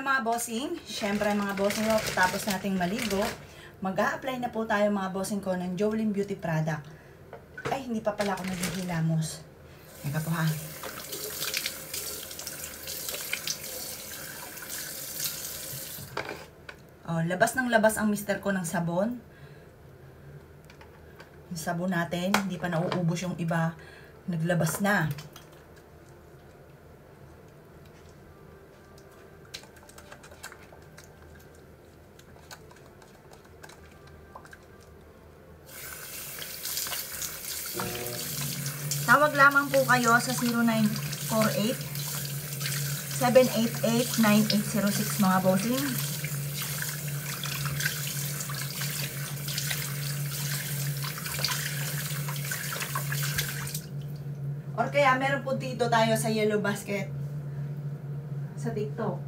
Hello mga bossing, syempre mga bossing ko, tapos nating maligo, mag-a-apply na po tayo mga bossing ko ng Jolene Beauty product. Ay, hindi pa pala ako naghihilamos. Teka po ha. Oh, labas ng labas ang mister ko ng sabon. Yung sabon natin, hindi pa nauubos yung iba, naglabas na. Tawag lamang po kayo sa 0948-788-9806 mga bossing. Or kaya meron po dito tayo sa Yellow Basket sa TikTok.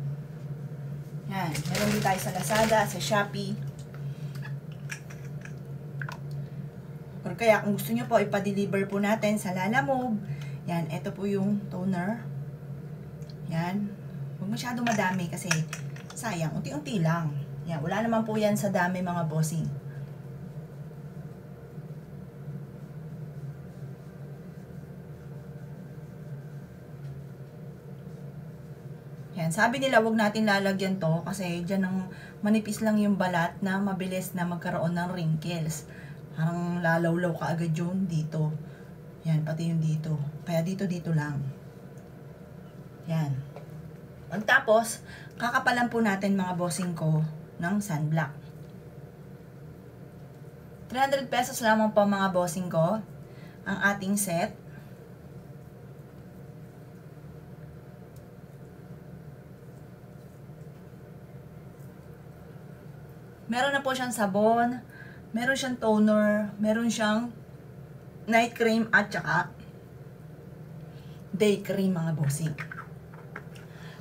Yan, meron din tayo sa Lazada, sa Shopee. Or kaya kung gusto nyo po, ipa-deliver po natin sa Lalamove. Yan, ito po yung toner. Yan. Huwag masyadong madami kasi sayang, unti-unti lang. Yan, wala naman po yan sa dami mga bossing. Yan, sabi nila wag natin lalagyan to kasi dyan ang manipis lang yung balat na mabilis na magkaroon ng wrinkles. Parang lalawlaw ka agad yun dito. Yan, pati yung dito. Kaya dito lang. Yan. Pagtapos, kakapalan po natin mga bossing ko ng sunblock. 300 pesos lamang po mga bossing ko ang ating set. Meron na po siyang sabon, meron siyang toner, meron siyang night cream at saka day cream mga bossing.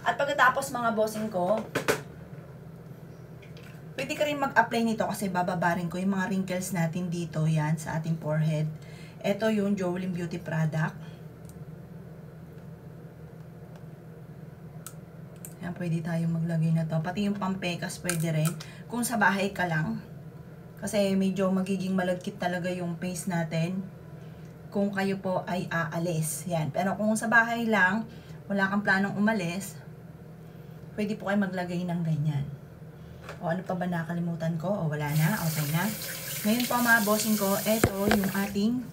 At pagkatapos mga bossing ko, pwede ka rin mag-apply nito kasi bababarin ko yung mga wrinkles natin dito yan sa ating forehead. Ito yung Jolene Beauty product. Yan, pwede tayong maglagay na to. Pati yung pampekas pwede rin. Kung sa bahay ka lang. Kasi medyo magiging malagkit talaga yung face natin. Kung kayo po ay aalis. Yan. Pero kung sa bahay lang, wala kang planong umalis, pwede po kayo maglagay ng ganyan. O ano pa ba nakalimutan ko? O wala na? Okay na. Ngayon po mga bossing ko, ito yung ating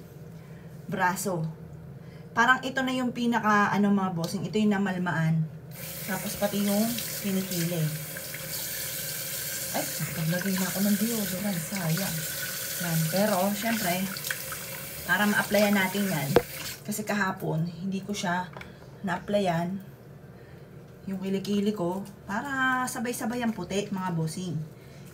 braso. Parang ito na yung pinaka mga bossing. Ito yung namalmaan. Tapos pati yung kinikili. Ay, naglagay na ako ng deodorant. Sayang. Yan. Pero, syempre, para ma-applyan natin yan, kasi kahapon, hindi ko siya na-applyan yung kilikili ko para sabay-sabay ang puti, mga bossing.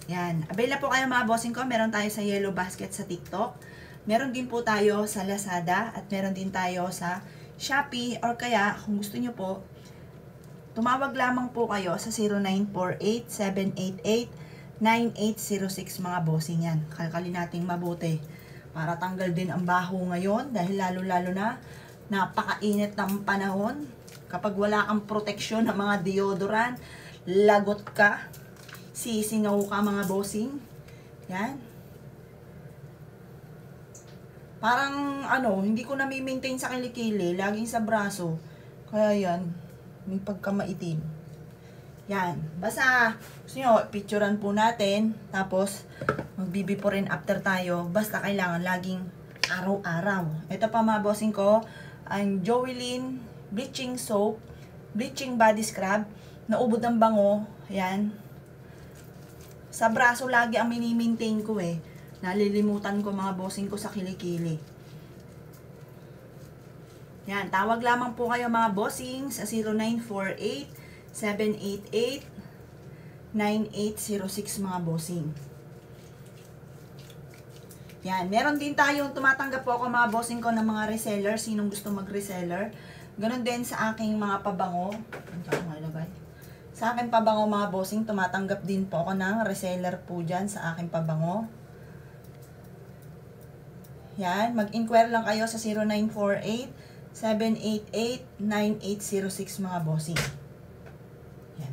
Yan. Avail po kayo mga bossing ko. Meron tayo sa Yellow Basket sa TikTok. Meron din po tayo sa Lazada at meron din tayo sa Shopee. Or kaya, kung gusto nyo po, tumawag lamang po kayo sa 0948-788-9806 mga bossing yan. Kalkalin natin mabuti para tanggal din ang baho ngayon dahil lalo-lalo na napakainit ng panahon. Kapag wala kang proteksyon ng mga deodorant, lagot ka, sisingaw ka mga bossing. Yan. Parang hindi ko na-maintain sa kilikili, laging sa braso. Kaya yan, may pagkamaitim. Yan. Basta, gusto nyo, picturean po natin. Tapos, mag-before and after tayo. Basta kailangan laging araw-araw. Ito pa mga bossing ko, ang Jolene Bleaching Soap, Bleaching Body Scrub. Naubod ng bango. Yan. Sa braso lagi ang mini-maintain ko eh. Nalilimutan ko mga bossing ko sa kilikili. Yan, tawag lamang po kayo mga bossing sa 0948-788-9806 mga bossing. Yan, meron din tayong tumatanggap po ako mga bossing ko ng mga reseller. Sinong gusto mag-reseller? Ganon din sa aking mga pabango. Sa aking pabango mga bossing, tumatanggap din po ako ng reseller po dyan sa aking pabango. Yan, mag-inquire lang kayo sa 0948-788-9806 mga bossing. Yan.